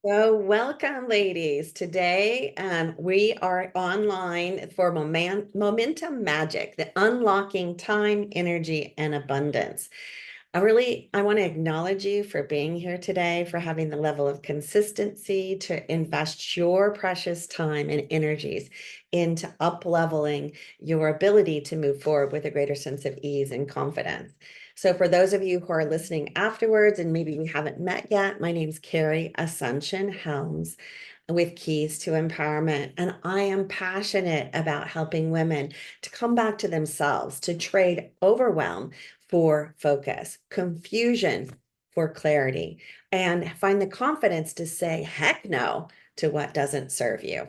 So, welcome, ladies. Today, we are online for Momentum Magic, the unlocking time, energy, and abundance. I want to acknowledge you for being here today, for having the level of consistency to invest your precious time and energies into up-leveling your ability to move forward with a greater sense of ease and confidence. So for those of you who are listening afterwards, and maybe we haven't met yet, my name's Carrie Assumption Helms with Keys to Empowerment. And I am passionate about helping women to come back to themselves, to trade overwhelm for focus, confusion for clarity, and find the confidence to say heck no to what doesn't serve you.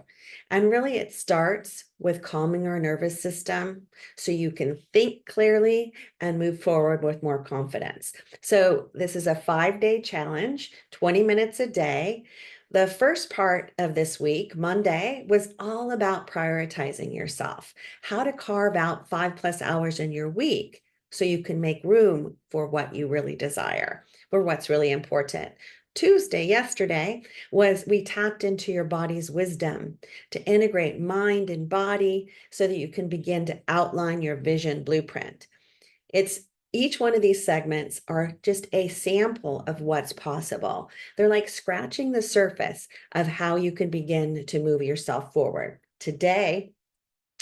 And really, it starts with calming our nervous system so you can think clearly and move forward with more confidence. So, this is a 5-day challenge, 20 minutes a day. The first part of this week, Monday, was all about prioritizing yourself, how to carve out 5+ hours in your week so you can make room for what you really desire, for what's really important. Tuesday, yesterday, was we tapped into your body's wisdom to integrate mind and body so that you can begin to outline your vision blueprint. It's each one of these segments are just a sample of what's possible. They're like scratching the surface of how you can begin to move yourself forward. Today,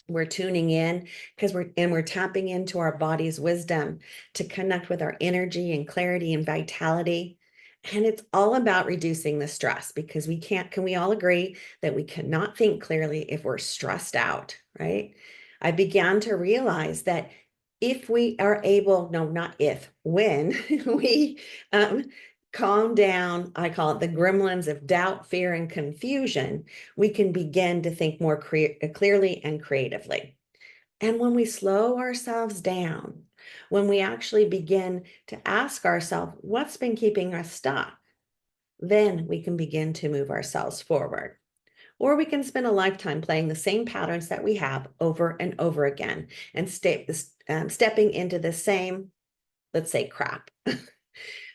we're tuning in because we're tapping into our body's wisdom to connect with our energy and clarity and vitality. And it's all about reducing the stress because can we all agree that we cannot think clearly if we're stressed out, right? I began to realize that if we are able, no, not if, when we um, calm down, I call it the gremlins of doubt, fear, and confusion, we can begin to think more clearly and creatively. And when we slow ourselves down, when we actually begin to ask ourselves, what's been keeping us stuck? Then we can begin to move ourselves forward. Or we can spend a lifetime playing the same patterns that we have over and over again and stepping into the same, let's say, crap.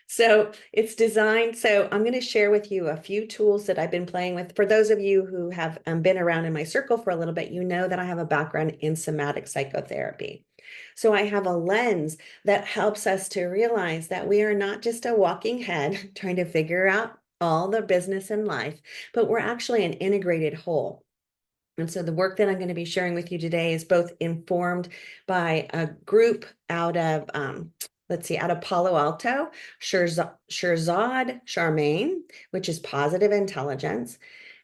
So it's designed. So I'm going to share with you a few tools that I've been playing with. For those of you who have been around in my circle for a little bit, you know that I have a background in somatic psychotherapy. So I have a lens that helps us to realize that we are not just a walking head trying to figure out all the business in life, but we're actually an integrated whole. And so the work that I'm going to be sharing with you today is both informed by a group out of, let's see, out of Palo Alto, Shirzad Charmaine, which is positive intelligence.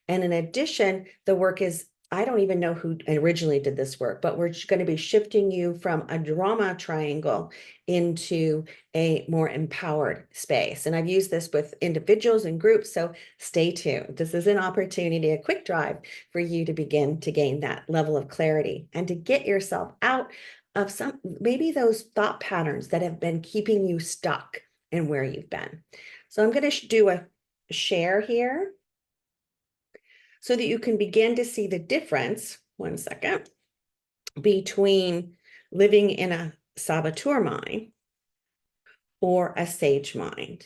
And in addition, the work is, I don't even know who originally did this work, but we're going to be shifting you from a drama triangle into a more empowered space. And I've used this with individuals and groups, so stay tuned. This is an opportunity, a quick drive for you to begin to gain that level of clarity and to get yourself out of some, maybe those thought patterns that have been keeping you stuck in where you've been. So I'm going to do a share here so that you can begin to see the difference, one second, between living in a saboteur mind or a sage mind.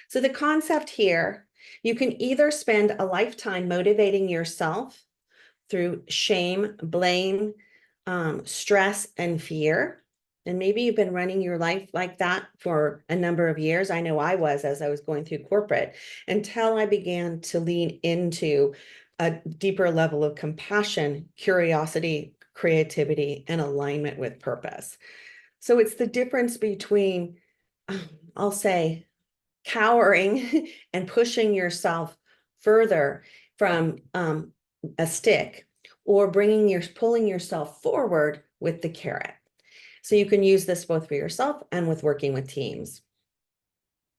So the concept here, you can either spend a lifetime motivating yourself through shame, blame, stress, and fear. And maybe you've been running your life like that for a number of years. I know I was as I was going through corporate until I began to lean into a deeper level of compassion, curiosity, creativity, and alignment with purpose. So it's the difference between, I'll say, cowering and pushing yourself further from a stick or pulling yourself forward with the carrot. So you can use this both for yourself and with working with teams.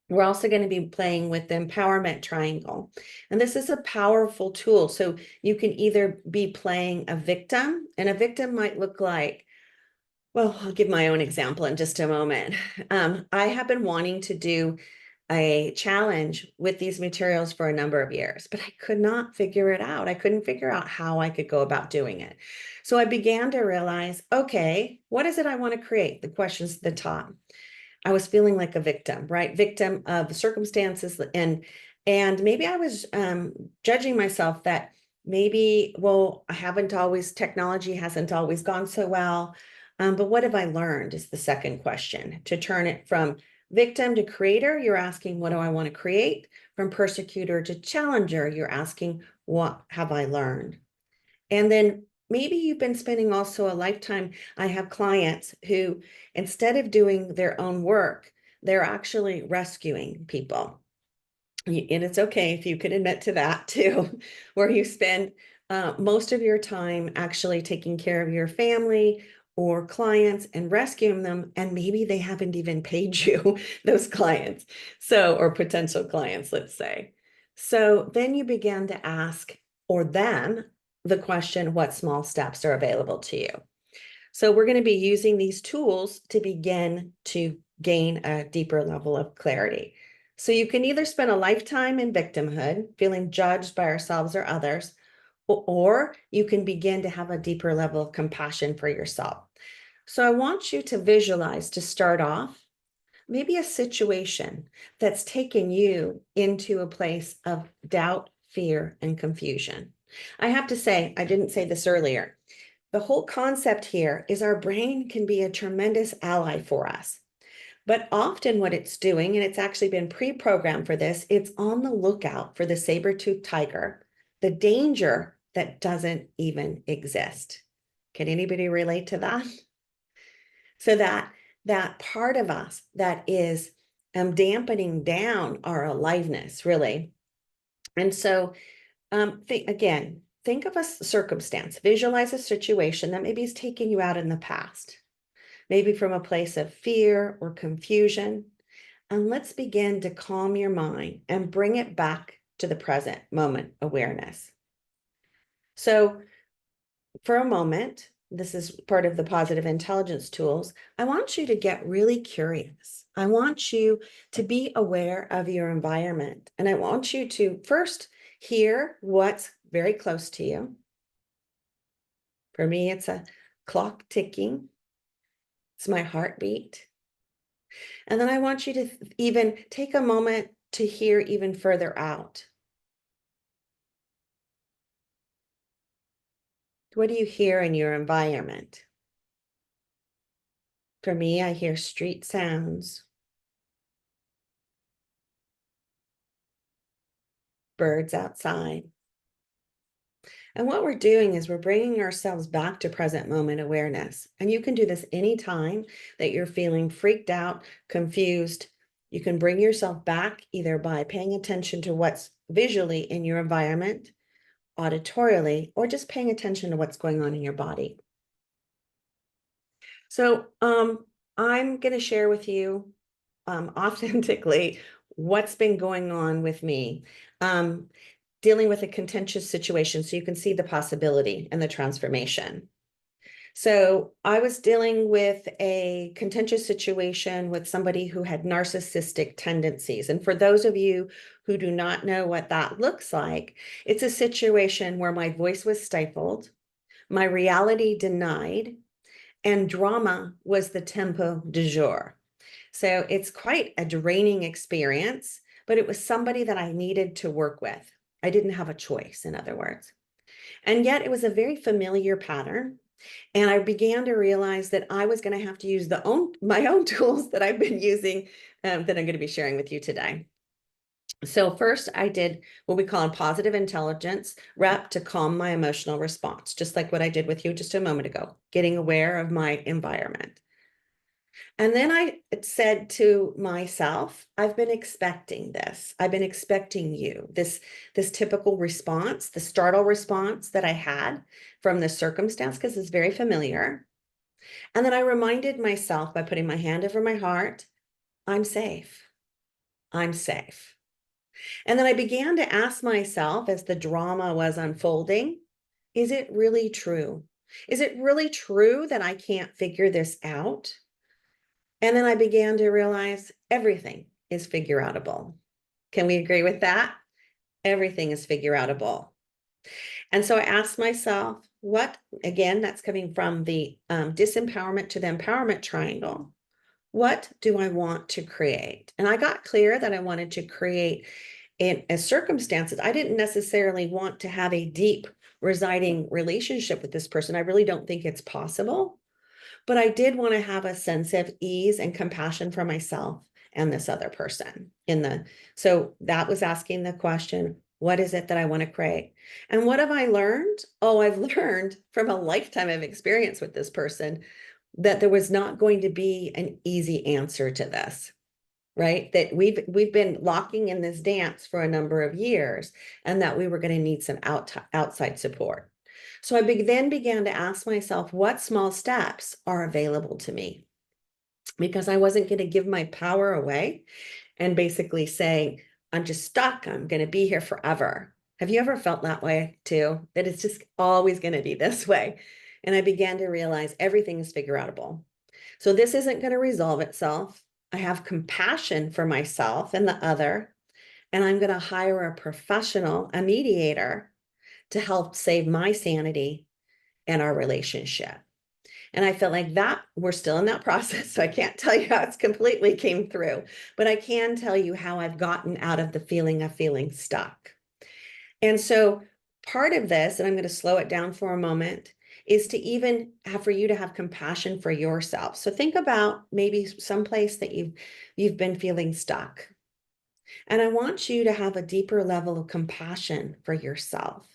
We're also going to be playing with the empowerment triangle. And this is a powerful tool. So you can either be playing a victim, and a victim might look like, well, I'll give my own example in just a moment. I have been wanting to do a challenge with these materials for a number of years, but I could not figure it out. I couldn't figure out how I could go about doing it. So I began to realize, okay, what is it I want to create? The questions at the top. I was feeling like a victim, right? Victim of the circumstances and And maybe I was judging myself that maybe, well, technology hasn't always gone so well. But what have I learned is the second question. To turn it from victim to creator, you're asking, what do I want to create? From persecutor to challenger, you're asking, what have I learned? And then maybe you've been spending also a lifetime. I have clients who, instead of doing their own work, they're actually rescuing people. And it's okay if you can admit to that too, where you spend most of your time actually taking care of your family or clients and rescuing them, and maybe they haven't even paid you, those clients, so, or potential clients, let's say. So then you begin to ask, or them, the question, what small steps are available to you? So we're going to be using these tools to begin to gain a deeper level of clarity. So you can either spend a lifetime in victimhood, feeling judged by ourselves or others, or you can begin to have a deeper level of compassion for yourself. So I want you to visualize, to start off, maybe a situation that's taken you into a place of doubt, fear, and confusion. I have to say, I didn't say this earlier. The whole concept here is our brain can be a tremendous ally for us. But often what it's doing, and it's actually been pre-programmed for this, it's on the lookout for the saber-toothed tiger, the danger that doesn't even exist. Can anybody relate to that? So that part of us that is dampening down our aliveness, really. And so think of a circumstance, visualize a situation that maybe is taking you out in the past, maybe from a place of fear or confusion. And let's begin to calm your mind and bring it back to the present moment awareness. So for a moment, this is part of the positive intelligence tools, I want you to get really curious. I want you to be aware of your environment. And I want you to first hear what's very close to you. For me, it's a clock ticking. It's my heartbeat. And then I want you to even take a moment to hear even further out. What do you hear in your environment? For me, I hear street sounds, birds outside. And what we're doing is we're bringing ourselves back to present moment awareness. And you can do this anytime that you're feeling freaked out, confused. You can bring yourself back either by paying attention to what's visually in your environment, auditorially, or just paying attention to what's going on in your body. So I'm going to share with you authentically what's been going on with me. Dealing with a contentious situation so you can see the possibility and the transformation. So I was dealing with a contentious situation with somebody who had narcissistic tendencies. And for those of you who do not know what that looks like, it's a situation where my voice was stifled, my reality denied, and drama was the tempo du jour. So it's quite a draining experience, but it was somebody that I needed to work with. I didn't have a choice, in other words. And yet it was a very familiar pattern. And I began to realize that I was going to have to use my own tools that I've been using that I'm going to be sharing with you today. So first I did what we call a positive intelligence rep to calm my emotional response, just like what I did with you just a moment ago, getting aware of my environment. And then I said to myself, I've been expecting this. I've been expecting you, this typical response, the startle response that I had from the circumstance, because it's very familiar. And then I reminded myself by putting my hand over my heart, I'm safe. I'm safe. And then I began to ask myself as the drama was unfolding, is it really true? Is it really true that I can't figure this out? And then I began to realize everything is figure outable. Can we agree with that? Everything is figure outable. And so I asked myself, what, again, that's coming from the disempowerment to the empowerment triangle. What do I want to create? And I got clear that I wanted to create in as circumstances, I didn't necessarily want to have a deep residing relationship with this person. I really don't think it's possible, but I did want to have a sense of ease and compassion for myself and this other person so that was asking the question, what is it that I want to create? And what have I learned? Oh, I've learned from a lifetime of experience with this person that there was not going to be an easy answer to this, right? That we've been locking in this dance for a number of years, and that we were going to need some outside support. So I then began to ask myself, what small steps are available to me? Because I wasn't going to give my power away and basically say, I'm just stuck. I'm going to be here forever. Have you ever felt that way too? That it's just always going to be this way. And I began to realize everything is figure outable. So this isn't going to resolve itself. I have compassion for myself and the other, and I'm going to hire a professional, a mediator, to help save my sanity and our relationship. And I felt like that we're still in that process. So I can't tell you how it's completely came through, but I can tell you how I've gotten out of the feeling of feeling stuck. And so part of this, and I'm going to slow it down for a moment, is to even have for you to have compassion for yourself. So think about maybe someplace that you've been feeling stuck. And I want you to have a deeper level of compassion for yourself.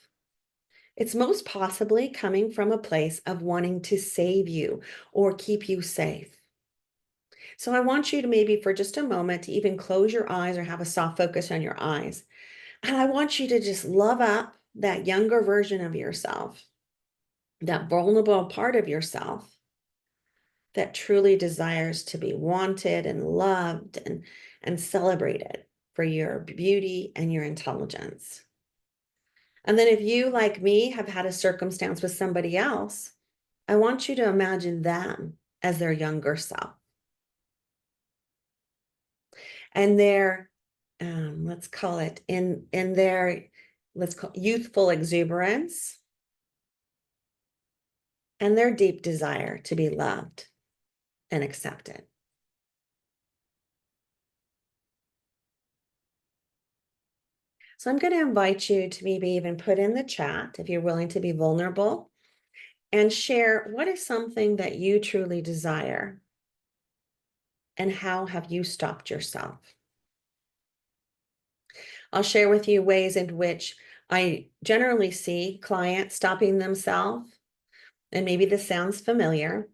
It's most possibly coming from a place of wanting to save you or keep you safe. So I want you to maybe for just a moment to even close your eyes or have a soft focus on your eyes. And I want you to just love up that younger version of yourself, that vulnerable part of yourself that truly desires to be wanted and loved and celebrated for your beauty and your intelligence. And then if you, like me, have had a circumstance with somebody else, I want you to imagine them as their younger self and their, let's call it in their, let's call youthful exuberance and their deep desire to be loved and accepted. So I'm going to invite you to maybe even put in the chat, if you're willing to be vulnerable, and share what is something that you truly desire and how have you stopped yourself. I'll share with you ways in which I generally see clients stopping themselves. And maybe this sounds familiar.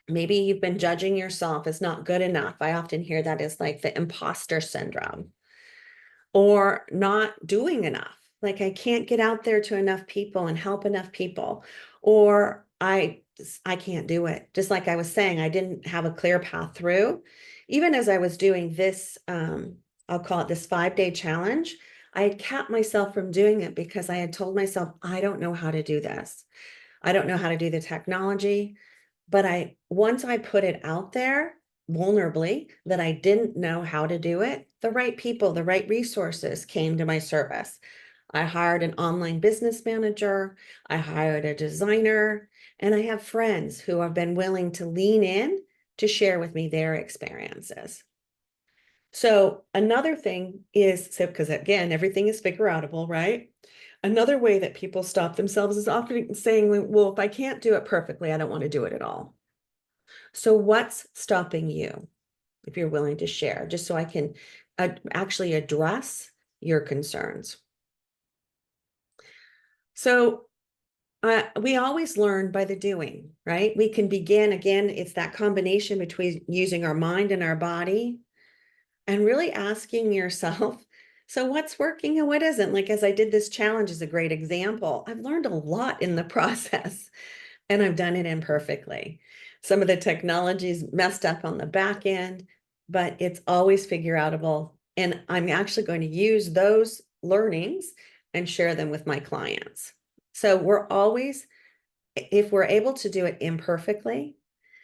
Maybe you've been judging yourself as not good enough. I often hear that as like the imposter syndrome, or not doing enough. Like I can't get out there to enough people and help enough people, or I can't do it. Just like I was saying, I didn't have a clear path through. Even as I was doing this, I'll call it this 5-day challenge, I had kept myself from doing it because I had told myself, I don't know how to do this. I don't know how to do the technology. But once I put it out there vulnerably that I didn't know how to do it, the right people, the right resources came to my service. I hired an online business manager, I hired a designer, and I have friends who have been willing to lean in to share with me their experiences. So another thing is, so because again, everything is figure outable, right? Another way that people stop themselves is often saying, well, if I can't do it perfectly, I don't want to do it at all. So what's stopping you, if you're willing to share, just so I can actually address your concerns? So we always learn by the doing, right? We can begin, again, it's that combination between using our mind and our body and really asking yourself, so what's working and what isn't? Like, as I did this challenge is a great example. I've learned a lot in the process and I've done it imperfectly. Some of the technology's messed up on the back end, but it's always figure outable. And I'm actually going to use those learnings and share them with my clients. So we're always, if we're able to do it imperfectly,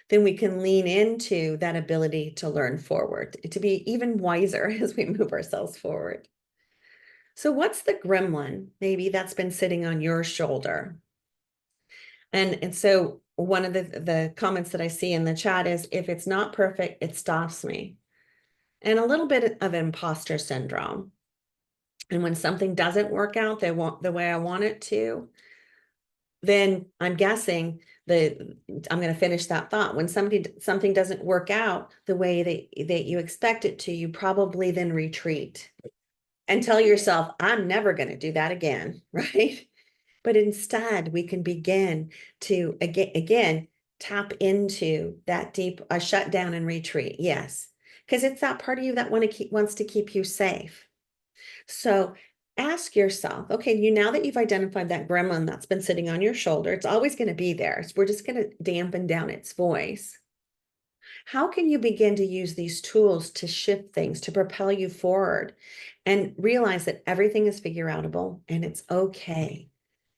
then we can lean into that ability to learn forward, to be even wiser as we move ourselves forward. So what's the gremlin maybe that's been sitting on your shoulder? And so one of the comments that I see in the chat is, if it's not perfect, it stops me. And a little bit of imposter syndrome. And when something doesn't work out the way I want it to, then I'm guessing I'm going to finish that thought. When something doesn't work out the way that you expect it to, you probably then retreat and tell yourself, I'm never going to do that again, right? But instead, we can begin to again tap into that deep shut down and retreat. Yes, because it's that part of you that wants to keep you safe. So ask yourself, okay, now that you've identified that gremlin that's been sitting on your shoulder, it's always going to be there. So we're just going to dampen down its voice. How can you begin to use these tools to shift things, to propel you forward, and realize that everything is figure outable and it's okay?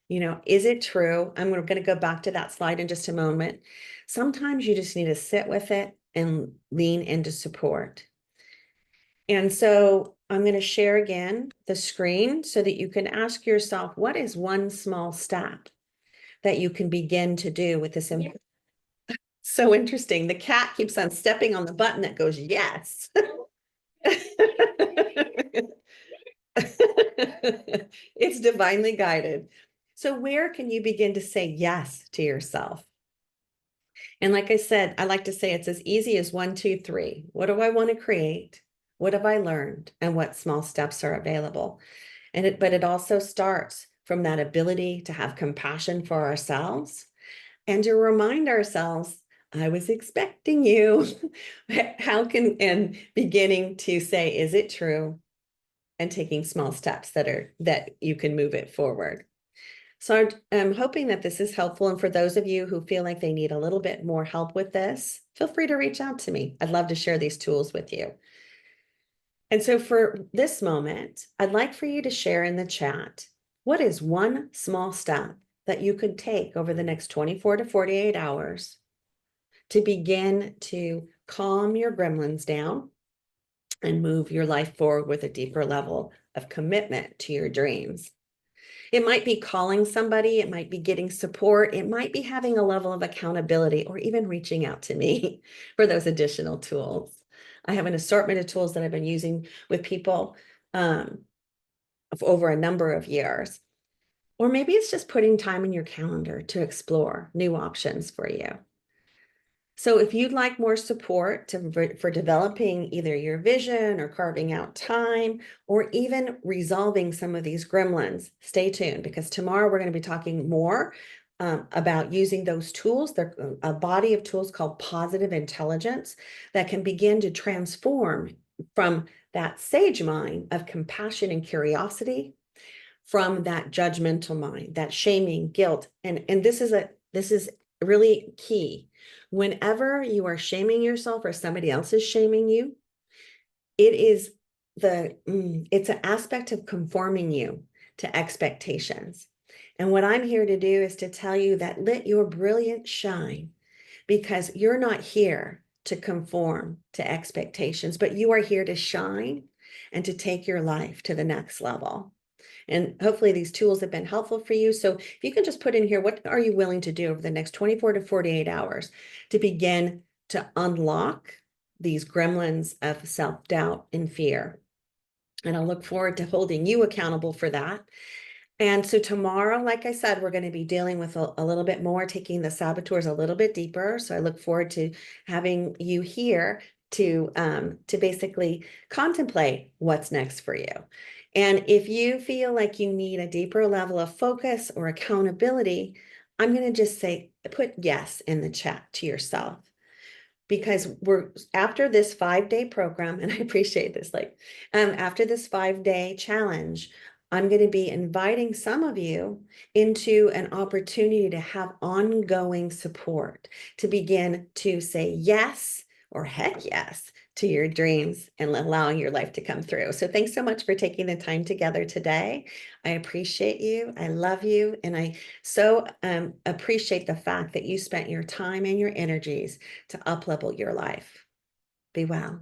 Is it true? I'm going to go back to that slide in just a moment. Sometimes you just need to sit with it and lean into support. And so I'm going to share again the screen so that you can ask yourself, what is one small step that you can begin to do with this? So interesting. The cat keeps on stepping on the button that goes, yes. It's divinely guided. So where can you begin to say yes to yourself? And like I said, I like to say it's as easy as 1, 2, 3. What do I want to create? What have I learned? And what small steps are available? But it also starts from that ability to have compassion for ourselves and to remind ourselves, I was expecting you. And beginning to say, is it true? And taking small steps that you can move it forward. So I'm hoping that this is helpful. And for those of you who feel like they need a little bit more help with this, feel free to reach out to me. I'd love to share these tools with you. And so for this moment, I'd like for you to share in the chat, what is one small step that you could take over the next 24 to 48 hours to begin to calm your gremlins down and move your life forward with a deeper level of commitment to your dreams? It might be calling somebody, it might be getting support, it might be having a level of accountability, or even reaching out to me for those additional tools. I have an assortment of tools that I've been using with people over a number of years. Or maybe it's just putting time in your calendar to explore new options for you. So if you'd like more support for developing either your vision or carving out time or even resolving some of these gremlins, stay tuned, because tomorrow we're going to be talking more about using those tools. They're a body of tools called positive intelligence that can begin to transform from that sage mind of compassion and curiosity, from that judgmental mind, that shaming, guilt. And this is really key. Whenever you are shaming yourself or somebody else is shaming you, it's an aspect of conforming you to expectations. And what I'm here to do is to tell you that let your brilliance shine, because you're not here to conform to expectations, but you are here to shine and to take your life to the next level. And hopefully these tools have been helpful for you. So if you can just put in here, what are you willing to do over the next 24 to 48 hours to begin to unlock these gremlins of self-doubt and fear? And I look forward to holding you accountable for that. And so tomorrow, like I said, we're going to be dealing with a little bit more, taking the saboteurs a little bit deeper. So I look forward to having you here to basically contemplate what's next for you. And if you feel like you need a deeper level of focus or accountability, I'm going to just say, put yes in the chat to yourself, because we're after this 5-day program, and I appreciate this, after this 5-day challenge, I'm going to be inviting some of you into an opportunity to have ongoing support, to begin to say yes or heck yes to your dreams and allowing your life to come through. So thanks so much for taking the time together today. I appreciate you. I love you. And I so appreciate the fact that you spent your time and your energies to up-level your life. Be well.